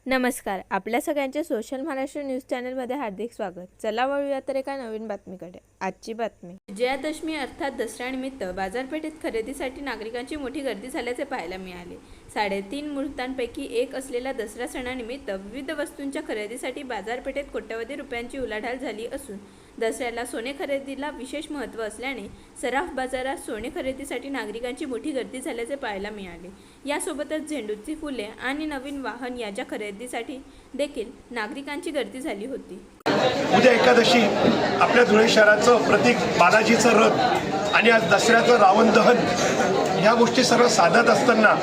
नमस्कार. आपल्या सगळ्यांचे सोशल महाराष्ट्र न्यूज चॅनलमध्ये हार्दिक स्वागत. चला वळूया तर एका नवीन बातमीकडे. आजची बातमी. विजयादशमी अर्थात दसऱ्यानिमित्त बाजारपेठेत खरेदीसाठी नागरिकांची मोठी गर्दी झाल्याचे पाहायला मिळाले. 3.5 मुहूर्तांपैकी एक असलेल्या दसरा सणानिमित्त विविध वस्तूंच्या खरेदीसाठी बाजारपेठेत कोट्यवधी रुपयांची उलाढाल झाली असून दसऱ्याला सोने खरेदीला विशेष महत्त्व असल्याने सराफ बाजारात सोने खरेदीसाठी नागरिकांची मोठी गर्दी झाल्याचे पाहायला मिळाले. यासोबतच झेंडूची फुले आणि नवीन वाहन याच्या खरेदीसाठी देखील नागरिकांची गर्दी झाली होती. उद्या एकादशी आपल्या धुळे शहराचं प्रतीक बालाजीचं रथ आणि आज दसऱ्याचं रावण दहन या गोष्टी सर्व साधत असताना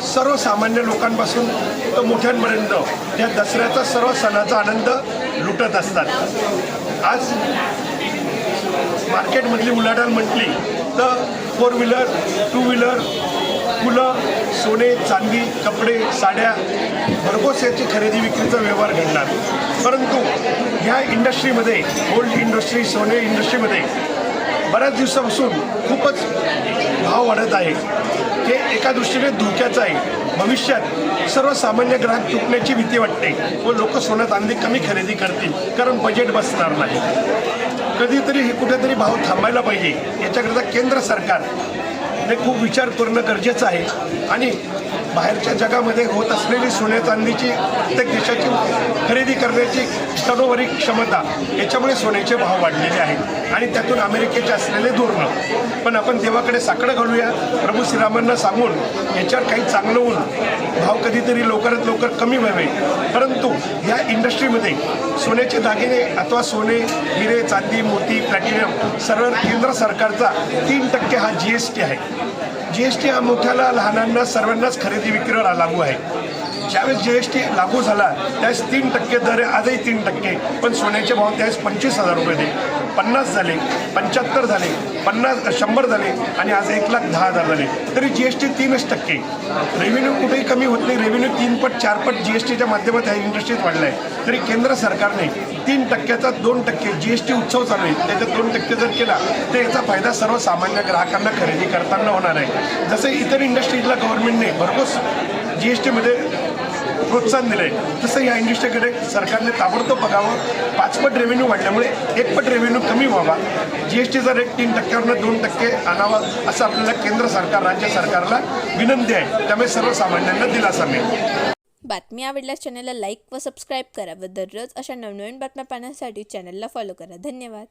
सर्वसामान्य लोकांपासून तर मोठ्यांपर्यंत या दसऱ्याचा सर्व सणाचा आनंद लुटत असतात. आज मार्केटमधली उलाढाल म्हटली तर 4 व्हीलर 2 व्हीलर फुलं सोने चांदी कपडे साड्या भरघोस याची खरेदी विक्रीचा व्यवहार घडणार. परंतु ह्या इंडस्ट्रीमध्ये गोल्ड इंडस्ट्री सोने इंडस्ट्रीमध्ये बऱ्याच दिवसापासून खूपच भाव वाढत आहे. हे एका दृष्टीने धोक्याचं आहे. भविष्यात सर्वसामान्य ग्राहक चुकण्याची भीती वाटते व लोक सोनं चांदी कमी खरेदी करतील कारण बजेट बसणार नाही. कधीतरी हे कुठेतरी भाव थांबायला पाहिजे. याच्याकरता केंद्र सरकारने खूप विचार करणं गरजेचं आहे आणि बाहेरच्या जगामध्ये होत असलेली सोन्या चांदीची प्रत्येक देशाची खरेदी करण्याची सर्वोपरी क्षमता याच्यामुळे सोन्याचे भाव वाढलेले आहेत आणि त्यातून अमेरिकेचे असलेले धोरणं. पण आपण देवाकडे साकडं घालूया, प्रभू श्रीरामांना सांगून याच्यावर काही चांगलं होऊन भाव कधीतरी लवकरात लवकर कमी व्हावे. परंतु ह्या इंडस्ट्रीमध्ये सोन्याचे दागिने अथवा सोने हिरे चांदी मोती प्लॅटिनम सर्व केंद्र सरकारचा 3% हा GST आहे. GST हा मोठ्याला लहानांना सर्वांनाच खरेदी विक्रीवर लागू आहे. ज्यावेळेस GST लागू झाला त्यावेळेस 3% दर आहे. आजही 3%. पण सोन्याचे भाव त्यावेळेस 25,000 रुपये दे 50 झाले 75 झाले 100 झाले आणि आज 1,10,000 झाले. तरी GST 3%. रेव्हेन्यू कुठेही कमी होत नाही. रेव्हेन्यू 3 पट 4 पट GSTच्या माध्यमात ह्या इंडस्ट्रीत वाढला आहे. तरी केंद्र सरकारने 3%चा 2% GST उत्सव चालू आहे त्याच्यात 2% जर केला तर याचा फायदा सर्वसामान्य ग्राहकांना खरेदी करताना होणार आहे. जसं इतर इंडस्ट्रीजला गव्हर्नमेंटने भरघोस GSTमध्ये प्रोत्साहन दिलं आहे तसं या इंडस्ट्रीकडे सरकारने ताबडतोब बघावं. 5 पट रेव्हेन्यू वाढल्यामुळे 1 पट रेव्हेन्यू कमी व्हावा. GSTचा रेट 3%वरून 2% आणावा असं आपल्याला केंद्र सरकार राज्य सरकारला विनंती आहे. त्यामुळे सर्वसामान्यांना दिलासा मिळेल. बातमी आवडल्यास चॅनलला लाईक व सबस्क्राईब करा व दररोज अशा नवनवीन बातम्या पाहण्यासाठी चॅनलला फॉलो करा. धन्यवाद.